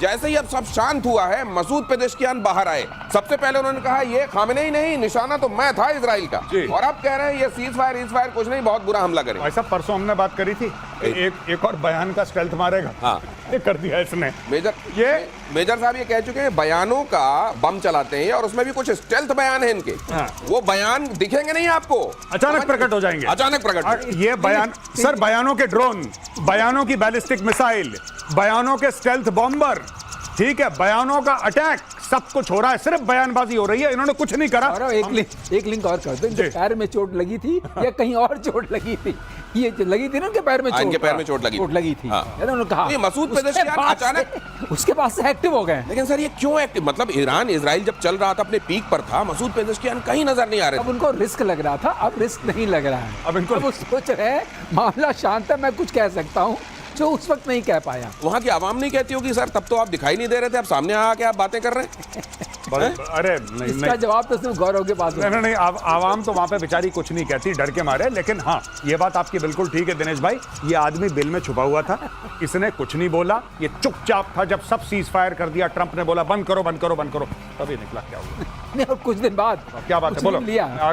जैसे ही अब सब शांत हुआ है, मसूद पेजेश्कियान बाहर आए। सबसे पहले उन्होंने कहा ये खामेनेई नहीं, निशाना तो मैं था इजराइल का। और अब कह रहे हैं ये सीज फायर कुछ नहीं, बहुत बुरा हमला करें। ऐसा परसों हमने बात करी थी, एक और बयान का स्टेल्थ मारेगा। हाँ, ये कर दिया इसने। मेजर साहब ये कह चुके हैं बयानों का बम चलाते हैं, और उसमें भी कुछ स्टेल्थ बयान है इनके। हाँ। वो बयान दिखेंगे नहीं आपको, अचानक प्रकट हो जाएंगे। अचानक प्रकट। ये बयान सर, बयानों के ड्रोन, बयानों की बैलिस्टिक मिसाइल, बयानों के स्टेल्थ बॉम्बर, ठीक है, बयानों का अटैक, सब कुछ हो रहा है, सिर्फ बयानबाजी हो रही है। इन्होंने कुछ नहीं करा। एक लिंक और कर दो, इनके पैर में चोट लगी थी या कहीं और चोट लगी थी? ये लगी थी ना उनके पैर में चोट। इनके पैर में चोट लगी थी। उन्होंने कहा ये मसूद पेजेश्कियान अचानक उसके बाद से एक्टिव हो गए। लेकिन सर ये क्यों एक्टिव? मतलब ईरान इजराइल जब चल रहा था, अपने पीक पर था, मसूद पेजेश्कियान कहीं नजर नहीं आ रहे। अब उनको रिस्क लग रहा था, अब रिस्क नहीं लग रहा है। अब वो सोच रहे हैं मामला शांत है, मैं कुछ कह सकता हूँ जो उस वक्त नहीं कह पाया। वहाँ की आवाम नहीं कहती होगी सर, तब तो आप दिखाई नहीं दे रहे थे, अब सामने आके आप बातें कर रहे हैं। अरे नहीं, इसका जवाब तो सिर्फ गौरव के पास नहीं, नहीं, आवाम तो वहां पे बेचारी कुछ नहीं कहती डर के मारे। लेकिन हाँ, ये बात आपकी बिल्कुल ठीक है दिनेश भाई, ये आदमी बिल में छुपा हुआ था, इसने कुछ नहीं बोला, ये चुपचाप था। जब सब सीज फायर कर दिया, ट्रंप ने बोला बंद करो बंद करो बंद करो, तभी निकला। क्या हुआ? नहीं, और कुछ दिन बाद क्या बात है, बोलो। आ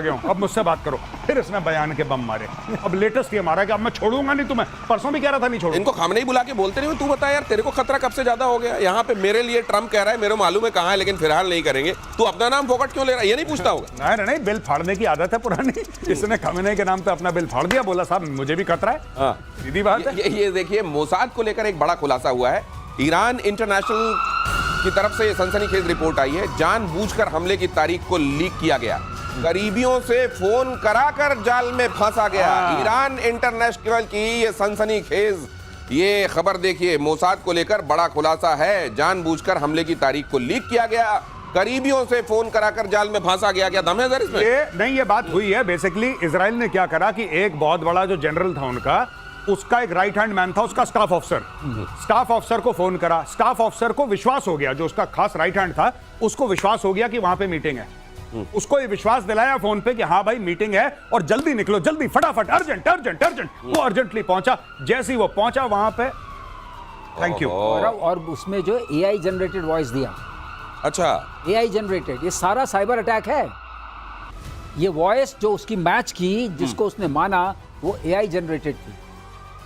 गया हूँ, अब मुझसे बात करो। फिर इसने बयान के बम मारे। अब लेटेस्ट ये मारा कि अब मैं छोड़ूंगा नहीं तुम्हें। परसों भी कह रहा था नहीं छोड़ूंगा। इनको खामनेई बुला के बोलते नहीं, तू बता यार तेरे को खतरा कब से ज्यादा हो गया? यहाँ पे मेरे लिए ट्रंप कह रहा है, मेरे मालूम है कहाँ है, लेकिन फिलहाल नहीं करेंगे। तू अपना नाम फोकट क्यों ले रहा है? ये नहीं पूछता होगा? नहीं, बिल फाड़ने की आदत है पुरानी। इसने खामनेई के नाम पे अपना बिल फाड़ दिया, बोला साहब मुझे भी खतरा है। सीधी बात है। ये देखिए, मोसाद को लेकर एक बड़ा खुलासा हुआ है। ईरान इंटरनेशनल की तरफ से सनसनीखेज रिपोर्ट आई है। जानबूझकर हमले की तारीख को लीक किया गया, करीबियों से फोन कराकर जाल में फंसा गया। ईरान इंटरनेशनल की ये सनसनीखेज ये खबर देखिए, मोसाद को लेकर बड़ा खुलासा है। जानबूझकर हमले की तारीख को लीक किया गया, करीबियों से फोन कराकर जाल में फंसा गया। क्या दम है सर इसमें? ये बात हुई है। बेसिकली इजराइल ने क्या करा कि एक बहुत बड़ा जो जनरल था उनका, उसका एक राइट हैंड मैन था, उसका स्टाफ ऑफिसर को फोन करा। स्टाफ ऑफिसर को विश्वास हो गया, जो उसका खास राइट हैंड था उसको विश्वास हो गया कि वहां पे मीटिंग है। उसको ये विश्वास दिलाया फोन पे कि हाँ भाई मीटिंग है और जल्दी निकलो, जल्दी फटाफट, अर्जेंट अर्जेंट अर्जेंट। वो अर्जेंटली पहुंचा। जैसे ही वो पहुंचा वहां पे, थैंक यू, और उसमें जो एआई जनरेटेड वॉइस दिया। अच्छा, एआई जनरेटेड, ये सारा साइबर अटैक है। ये वॉइस जो उसकी मैच की, जिसको उसने माना, वो एआई जनरेटेड थी।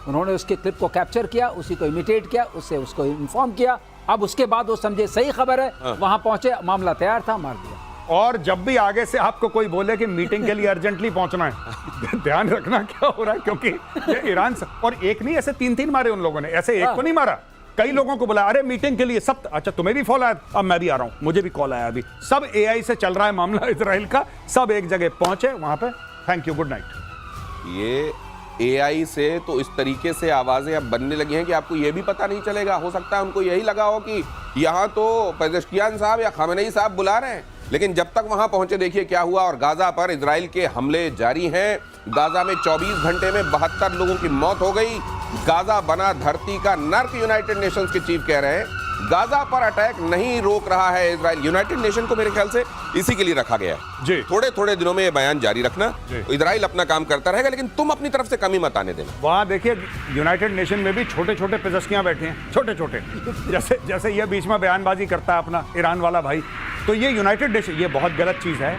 उन्होंने उसके क्लिप को कैप्चर किया, उसी को इमिटेट किया, उससे उसको इन्फॉर्म किया। अब उसके बाद वो समझे सही खबर है, वहां पहुंचे, मामला तैयार था, मार दिया। और जब भी आगे से आपको कोई बोले कि मीटिंग के लिए अर्जेंटली पहुंचना है, ध्यान रखना क्या हो रहा है, क्योंकि ये ईरान से, और एक नहीं, ऐसे 3-3 मारे उन लोगों ने, ऐसे एक को नहीं मारा, कई लोगों को बुलाया। अरे मीटिंग के लिए सब, अच्छा तुम्हें भी कॉल आया, अब मैं भी आ रहा हूं, मुझे भी कॉल आया। अभी सब एआई से चल रहा है मामला इजराइल का। सब एक जगह पहुंचे वहां पे, थैंक यू, गुड नाइट। ये एआई से तो इस तरीके से आवाजें अब बनने लगी हैं कि आपको ये भी पता नहीं चलेगा। हो सकता है उनको यही लगा हो कि यहाँ तो पेजेश्कियान साहब या खामेनेई साहब बुला रहे हैं, लेकिन जब तक वहां पहुंचे देखिए क्या हुआ। और गाजा पर इजराइल के हमले जारी हैं। गाजा में 24 घंटे में 72 लोगों की मौत हो गई। गाजा बना धरती का नर्क, यूनाइटेड नेशंस के चीफ कह रहे हैं। गाजा पर अटैक नहीं रोक रहा है इजराइल। यूनाइटेड नेशन को मेरे ख्याल से इसी के लिए रखा गया है जी। थोड़े थोड़े दिनों में ये बयान जारी रखना, इजराइल अपना काम करता रहेगा, लेकिन तुम अपनी तरफ से कमी मत आने देना। वहां देखिए यूनाइटेड नेशन में भी छोटे छोटे पेजेश्कियां बैठे हैं, छोटे छोटे, जैसे ये बीच में बयानबाजी करता है अपना ईरान वाला भाई। तो ये यूनाइटेड नेशन, ये बहुत गलत चीज है।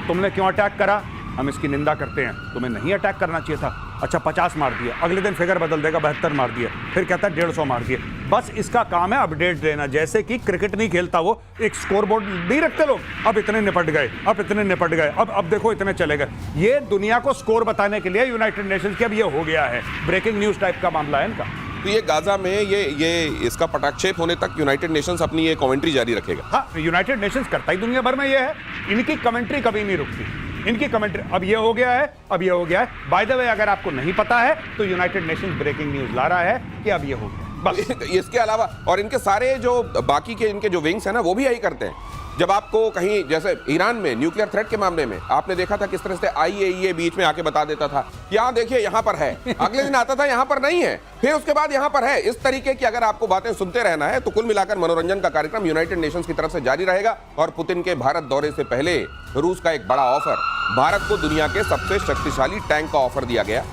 तुमने क्यों अटैक करा, हम इसकी निंदा करते हैं। तुम्हें नहीं अटैक करना चाहिए था। अच्छा 50 मार दिया, अगले दिन फिगर बदल देगा, 72 मार दिए, फिर कहता है 150 मार दिए। बस इसका काम है अपडेट देना। जैसे कि क्रिकेट नहीं खेलता वो, एक स्कोर बोर्ड नहीं रखते लोग, अब इतने निपट गए, अब इतने निपट गए, अब देखो इतने चले गए। ये दुनिया को स्कोर बताने के लिए यूनाइटेड नेशंस की अब ये हो गया है, ब्रेकिंग न्यूज टाइप का मामला है इनका। तो ये गाजा में ये इसका पटाक्षेप होने तक यूनाइटेड नेशंस अपनी ये कमेंट्री जारी रखेगा। हाँ, यूनाइटेड नेशंस करता ही दुनिया भर में ये है, इनकी कमेंट्री कभी नहीं रुकती। इनकी कमेंट्री, अब ये हो गया है, अब ये हो गया है। बाय द वे, अगर आपको नहीं पता है तो यूनाइटेड नेशंस ब्रेकिंग न्यूज ला रहा है कि अब ये हो गया, बस। इसके अलावा और इनके सारे जो बाकी के इनके जो विंग्स हैं ना, वो भी यही करते हैं। जब आपको कहीं, जैसे ईरान में न्यूक्लियर थ्रेट के मामले में आपने देखा था किस तरह से IAEA बीच में आके बता देता था, यहाँ देखिए यहाँ पर है, अगले दिन आता था यहाँ पर नहीं है, फिर उसके बाद यहाँ पर है। इस तरीके की अगर आपको बातें सुनते रहना है तो कुल मिलाकर मनोरंजन का कार्यक्रम यूनाइटेड नेशंस की तरफ से जारी रहेगा। और पुतिन के भारत दौरे से पहले रूस का एक बड़ा ऑफर, भारत को दुनिया के सबसे शक्तिशाली टैंक का ऑफर दिया गया।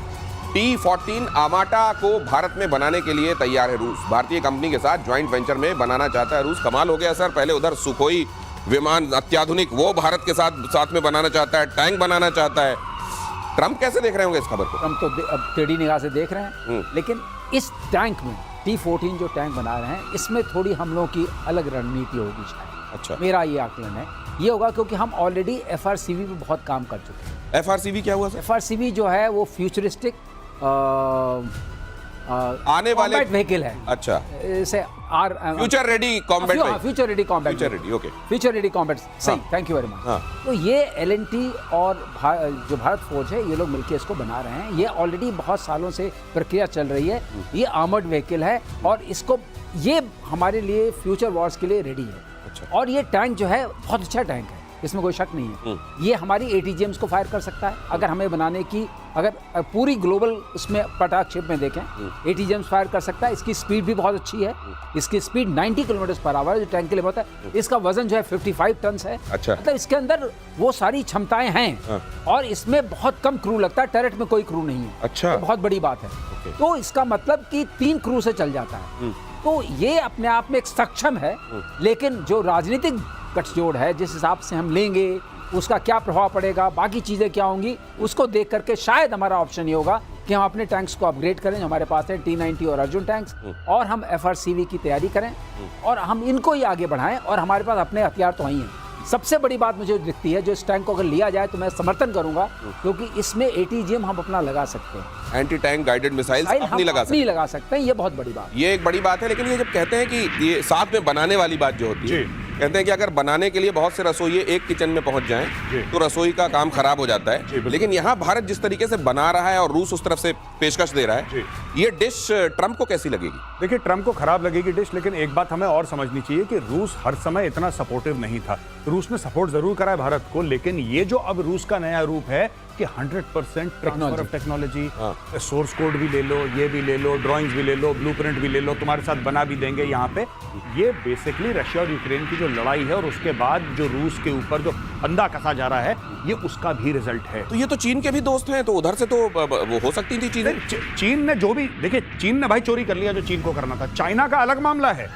T-14 आमाटा को भारत में बनाने के लिए तैयार है रूस। भारतीय कंपनी के साथ ज्वाइंट वेंचर में बनाना चाहता है रूस। कमाल हो गया सर, पहले उधर सुखोई विमान अत्याधुनिक वो भारत के साथ में बनाना चाहता है, टैंक बनाना चाहता है। ट्रंप कैसे देख रहे होंगे इस खबर को? ट्रंप तो अब टेढ़ी निगाह से देख रहे हैं, लेकिन इस टैंक में T-14 जो टैंक बना रहे हैं, इसमें थोड़ी हम लोगों की अलग रणनीति होगी शायद। अच्छा, मेरा मेरा ये आकलन है, ये होगा क्योंकि हम ऑलरेडी FRCV पे बहुत काम कर चुके हैं। FRCV क्या हुआ सर? FRCV जो है वो फ्यूचरिस्टिक आने वाले व्हीकल है। अच्छा, इसे future ready combat, future ready combat, future ready, okay, future ready combat, सही, थैंक यू वेरी मच। तो ये L&T और जो भारत फौज है, ये लोग मिलकर इसको बना रहे हैं। ये ऑलरेडी बहुत सालों से प्रक्रिया चल रही है। ये आर्मर्ड व्हीकल है और इसको ये हमारे लिए फ्यूचर वॉर्स के लिए रेडी है। अच्छा। और ये टैंक जो है बहुत अच्छा टैंक है, इसमें कोई शक नहीं है। ये हमारी ATGMs को फायर कर सकता है। अगर हमें बनाने की, अगर पूरी ग्लोबल उसमें पटाक्षेप में देखें, ATGMs फायर कर सकता है। इसकी स्पीड भी बहुत अच्छी है। इसकी स्पीड 90 किलोमीटर/आवर जो टैंक के लिए होता है। इसका वजन जो है 55 टन है। अच्छा। मतलब इसके अंदर वो सारी क्षमताएं हैं और इसमें बहुत कम क्रू लगता है। टर्रेट में कोई क्रू नहीं है। अच्छा, तो बहुत बड़ी बात है। तो इसका मतलब कि 3 क्रू से चल जाता है। तो ये अपने आप में एक सक्षम है, लेकिन जो राजनीतिक गठजोड़ है, जिस हिसाब से हम लेंगे, उसका क्या प्रभाव पड़ेगा, बाकी चीज़ें क्या होंगी, उसको देख करके शायद हमारा ऑप्शन ये होगा कि हम अपने टैंक्स को अपग्रेड करें जो हमारे पास है, T-90 और अर्जुन टैंक्स, और हम FRCV की तैयारी करें और हम इनको ही आगे बढ़ाएं। और हमारे पास अपने हथियार तो वही हैं। सबसे बड़ी बात मुझे दिखती है, जो इस टैंक को अगर लिया जाए तो मैं समर्थन करूंगा, क्योंकि इसमें ATGM हम अपना लगा सकते हैं। एंटी टैंक गाइडेड मिसाइल अपनी लगा सकते हैं। ये बहुत बड़ी बात, ये एक बड़ी बात है। लेकिन ये जब कहते हैं कि ये साथ में बनाने वाली बात जो होती है, कहते हैं कि अगर बनाने के लिए बहुत से रसोइये एक किचन में पहुंच जाएं तो रसोई का काम खराब हो जाता है। लेकिन यहाँ भारत जिस तरीके से बना रहा है और रूस उस तरफ से पेशकश दे रहा है, ये डिश ट्रंप को कैसी लगेगी? देखिए, ट्रंप को खराब लगेगी डिश, लेकिन एक बात हमें और समझनी चाहिए कि रूस हर समय इतना सपोर्टिव नहीं था। रूस ने सपोर्ट जरूर करा है भारत को, लेकिन ये जो अब रूस का नया रूप है कि 100% transfer of technology, source code भी ले लो, ये भी ले लो, ड्राइंग्स भी ले लो, ब्लूप्रिंट भी ले लो, तुम्हारे साथ बना भी देंगे यहाँ पे। ये बेसिकली रशिया और यूक्रेन की जो लड़ाई है और उसके बाद जो रूस के ऊपर जो फंदा कसा जा रहा है, ये उसका भी रिजल्ट है। तो ये तो चीन के भी दोस्त हैं, तो उधर से तो वो हो सकती थी चीजें। चीन ने जो भी, देखिए, चीन ने भाई चोरी कर लिया जो चीन को करना था। चाइना का अलग मामला है।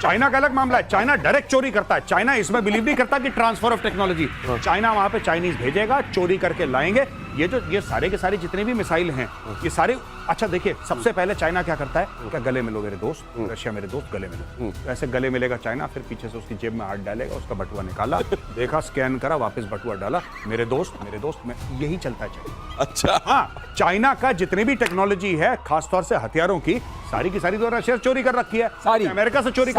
चाइना का अलग मामला है। चाइना डायरेक्ट चोरी करता है। चाइना इसमें बिलीव नहीं करता कि ट्रांसफर ऑफ टेक्नोलॉजी। चाइना वहां पे चाइनीज भेजेगा, चोरी करके लाएंगे। ये सारे के सारे जितने भी मिसाइल हैं, ये सारे, अच्छा देखिए, सबसे पहले चाइना क्या करता है, क्या गले मिलो मेरे दोस्त, रशिया मेरे दोस्त, गले मिलो। ऐसे गले मिलेगा चाइना, फिर पीछे से उसकी जेब में हाथ डालेगा, उसका बटुआ निकाला, देखा, स्कैन करा, वापस बटुआ डाला, मेरे दोस्त में, यही चलता है चाइना। अच्छा, हाँ, चाइना का जितनी भी टेक्नोलॉजी है, खासतौर से हथियारों की, सारी की सारी तो रशिया चोरी कर रखी है, सारी अमेरिका से चोरी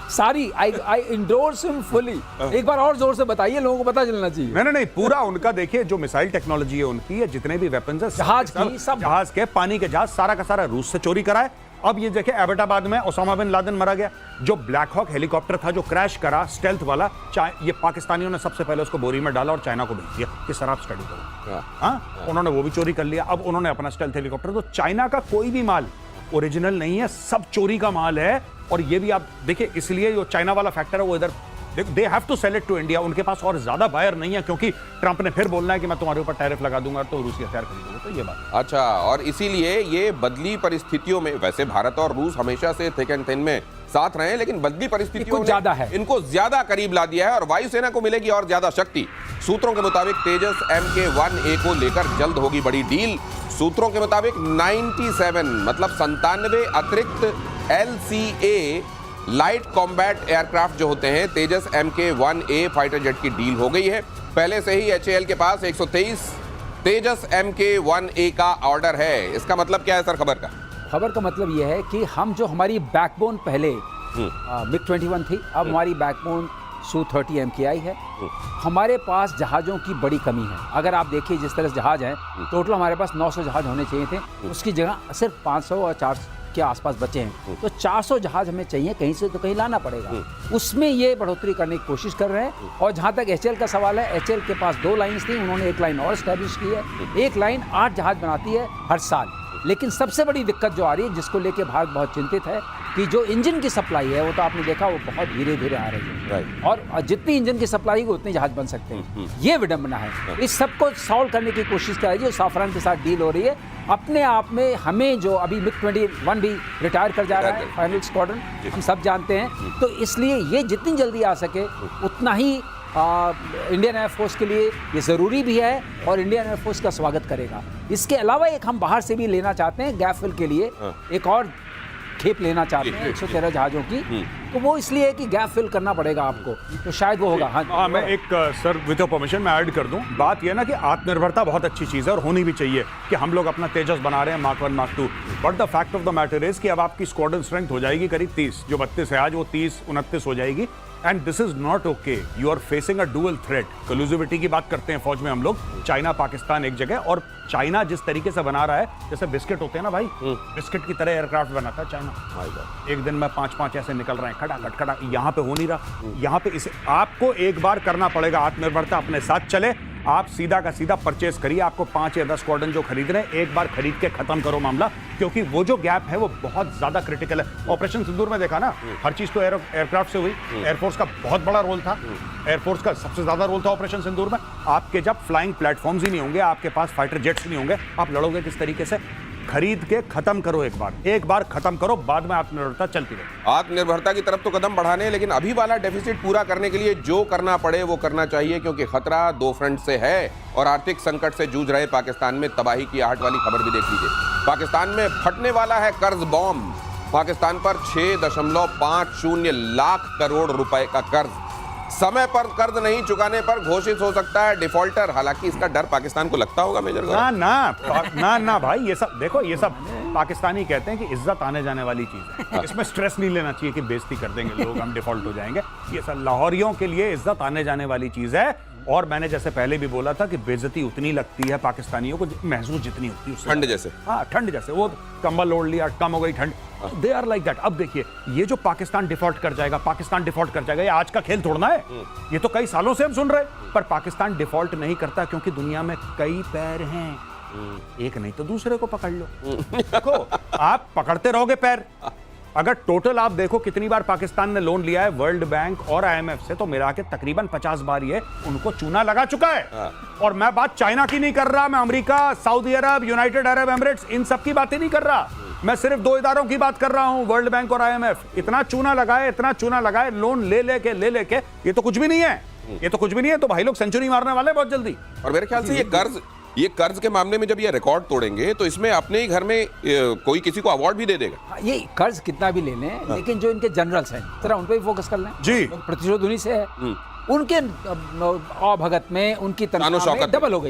सारी आई इंडोर्स हिम फुली। एक बार और जोर से बताइए, लोगों को पता चलना चाहिए। नहीं, पूरा उनका देखिए, जो मिसाइल टेक्नोलॉजी है उनकी, है जितने भी वेपन्स है, जहाज के, पानी के जहाज, सारा का सारा रूस से चोरी करा है। अब ये देखिए, एबटाबाद में ओसामा बिन लादेन मारा गया। जो ब्लैक हॉक हेलीकॉप्टर था जो क्रैश करा, स्टेल्थ वाला, ये पाकिस्तानियों ने सबसे पहले उसको बोरी में डाला और चाइना को भेज दिया कि सर आप स्टडी करो। हाँ, उन्होंने वो भी चोरी कर लिया। अब उन्होंने अपना स्टेल्थ हेलीकॉप्टर, तो चाइना का कोई भी माल ओरिजिनल नहीं है, सब चोरी का माल है। और ये भी आप देखिए, इसलिए जो चाइना वाला फैक्टर है वो इधर, they have to sell it to India. उनके पास और ज्यादा बायर नहीं है, क्योंकि ट्रंप ने फिर बोलना है कि मैं तुम्हारे ऊपर टैरिफ लगा दूंगा तो रूसी हथियार खरीदूंगा, तो ये बात। अच्छा, और इसीलिए ये बदली परिस्थितियों में, वैसे भारत और रूस हमेशा से थिक एंड थिन में साथ रहे, लेकिन बदली परिस्थितियों में ज्यादा है, इनको ज्यादा करीब ला दिया है और वायुसेना को मिलेगी और ज्यादा शक्ति। सूत्रों के मुताबिक तेजस MK-1A को लेकर जल्द होगी बड़ी डील। सूत्रों के मुताबिक 97 मतलब 97 अतिरिक्त LCA लाइट कॉम्बैट एयरक्राफ्ट जो होते हैं, तेजस MK-1A फाइटर जेट की डील हो गई है। पहले से ही HAL के पास 123 तेजस MK-1A का ऑर्डर है। इसका मतलब क्या है सर खबर का? खबर का मतलब यह है कि हम जो हमारी बैकबोन पहले MiG-21 थी, अब हमारी बैकबोन Su-30 MKI है। हमारे पास जहाज़ों की बड़ी कमी है। अगर आप देखिए जिस तरह से जहाज़ हैं, टोटल हमारे पास 900 जहाज़ होने चाहिए थे, उसकी जगह सिर्फ 500 और 400 के आसपास बचे हैं। तो 400 जहाज हमें चाहिए, कहीं से तो कहीं लाना पड़ेगा। उसमें ये बढ़ोतरी करने की कोशिश कर रहे हैं। और जहाँ तक HAL का सवाल है, HAL के पास 2 लाइन्स थी, उन्होंने एक लाइन और स्टैब्लिश की है। एक लाइन 8 जहाज बनाती है हर साल। लेकिन सबसे बड़ी दिक्कत जो आ रही है, जिसको लेके भारत बहुत चिंतित है, कि जो इंजन की सप्लाई है वो तो आपने देखा वो बहुत धीरे धीरे आ रही है। राइट। और जितनी इंजन की सप्लाई होगी उतने जहाज बन सकते हैं। ये विडंबना है। इस सबको सॉल्व करने की कोशिश कर रही है, साफरान के साथ डील हो रही है। अपने आप में हमें जो अभी MiG-21 भी रिटायर कर जा रहा है, फाइनल स्क्वाड्रन, हम सब जानते हैं। तो इसलिए ये जितनी जल्दी आ सके उतना ही इंडियन एयरफोर्स के लिए ये ज़रूरी भी है और इंडियन एयरफोर्स का स्वागत करेगा। इसके अलावा एक हम बाहर से भी लेना चाहते हैं, गैप फिल के लिए एक और खेप लेना चाहते हैं 113 जहाज़ों की। तो वो इसलिए है कि गैप फिल करना पड़ेगा आपको, तो शायद वो होगा। हाँ, मैं एक सर विद योर परमिशन मैं ऐड कर दूं। बात यह ना कि आत्मनिर्भरता बहुत अच्छी चीज़ है और होनी भी चाहिए कि हम लोग अपना तेजस बना रहे हैं Mark 1 Mark 2। But the fact of the matter is कि अब आपकी स्क्वाड्रन स्ट्रेंथ हो जाएगी करीब 30, जो 32 है आज वो 30-29 हो जाएगी। And this is not okay. You are facing a dual threat. कलूजिविटी की बात करते हैं फौज में हम लोग, चाइना पाकिस्तान एक जगह, और चाइना जिस तरीके से बना रहा है जैसे बिस्किट होते हैं ना भाई, बिस्किट की तरह एयरक्राफ्ट बनाता है चाइना। एक दिन में 5-5 ऐसे निकल रहे हैं खटाखट खटा। यहाँ पे हो नहीं रहा। यहाँ पे इसे आपको एक बार करना पड़ेगा, आत्मनिर्भरता अपने साथ चले। आप सीधा का सीधा परचेस करिए। आपको 5 या 10 स्क्वाड्रन जो खरीद रहे हैं, एक बार खरीद के खत्म करो मामला, क्योंकि वो जो गैप है वो बहुत ज्यादा क्रिटिकल है। ऑपरेशन सिंदूर में देखा ना, हर चीज तो एयरक्राफ्ट से हुई। एयरफोर्स का बहुत बड़ा रोल था, एयरफोर्स का सबसे ज्यादा रोल था ऑपरेशन सिंदूर में। आपके जब फ्लाइंग प्लेटफॉर्म्स ही नहीं होंगे, आपके पास फाइटर जेट्स नहीं होंगे, आप लड़ोगे किस तरीके से? खरीद के खत्म करो, एक बार खत्म करो, बाद में आत्मनिर्भरता चलती रहे। आत्मनिर्भरता की तरफ तो कदम बढ़ाने, लेकिन अभी वाला डेफिसिट पूरा करने के लिए जो करना पड़े वो करना चाहिए, क्योंकि खतरा 2 फ्रंट से है और आर्थिक संकट से जूझ रहे पाकिस्तान में तबाही की आहट वाली खबर भी देख लीजिए। पाकिस्तान में फटने वाला है कर्ज बॉम्ब। पाकिस्तान पर 6.50 लाख करोड़ रुपए का कर्ज। समय पर कर्ज नहीं चुकाने पर घोषित हो सकता है डिफॉल्टर। हालांकि इसका डर पाकिस्तान को लगता होगा मेजर गौरव। ना भाई, ये सब देखो, ये सब पाकिस्तानी कहते हैं कि इज्जत आने जाने वाली चीज है। इसमें स्ट्रेस नहीं लेना चाहिए कि बेइज्जती कर देंगे लोग, हम डिफॉल्ट हो जाएंगे। ये सब लाहौरियों के लिए इज्जत आने जाने वाली चीज है। और मैंने जैसे पहले भी बोला था कि बेइज्जती उतनी लगती है पाकिस्तानियों को महसूस जितनी होती है उससे। ठंड जैसे। हाँ, ठंड जैसे। वो कंबल ओढ़ लिया, कम हो गई ठंड। They are like that. अब देखिए, ये जो पाकिस्तान डिफॉल्ट कर जाएगा, पाकिस्तान डिफॉल्ट कर जाएगा, ये आज का खेल थोड़ना है। ये तो कई सालों से हम सुन रहे हैं। पर पाकिस्तान डिफॉल्ट नहीं करता, क्योंकि दुनिया में कई पैर हैं। एक नहीं तो दूसरे को पकड़ लो। देखो, आप पकड़ते रहोगे पैर। अगर टोटल आप देखो कितनी बार पाकिस्तान ने लोन लिया है वर्ल्ड बैंक और IMF से, तो मिला के तकरीबन 50 बार ये उनको चूना लगा चुका है। और मैं बात चाइना की नहीं कर रहा, मैं अमेरिका, सऊदी अरब, यूनाइटेड अरब एमिरेट्स, इन सब की बातें नहीं कर रहा। मैं सिर्फ 2 इदारों की बात कर रहा हूं, वर्ल्ड बैंक और IMF। इतना चूना लगाए लोन ले लेके, ये तो कुछ भी नहीं है। ये तो कुछ भी नहीं है। तो भाई लोग सेंचुरी मारने वाले बहुत जल्दी। और मेरे ख्याल से ये कर्ज के मामले में जब ये रिकॉर्ड तोड़ेंगे तो इसमें अपने ही घर में कोई किसी को अवार्ड भी दे देगा। ये कर्ज कितना भी ले लें, लेकिन जो इनके जनरल्स हैं जरा उन पे भी फोकस कर लें जी। प्रतिशोध उन्हीं से है। उनके अभगत में, उनकी तनख्वाह में डबल हो गई।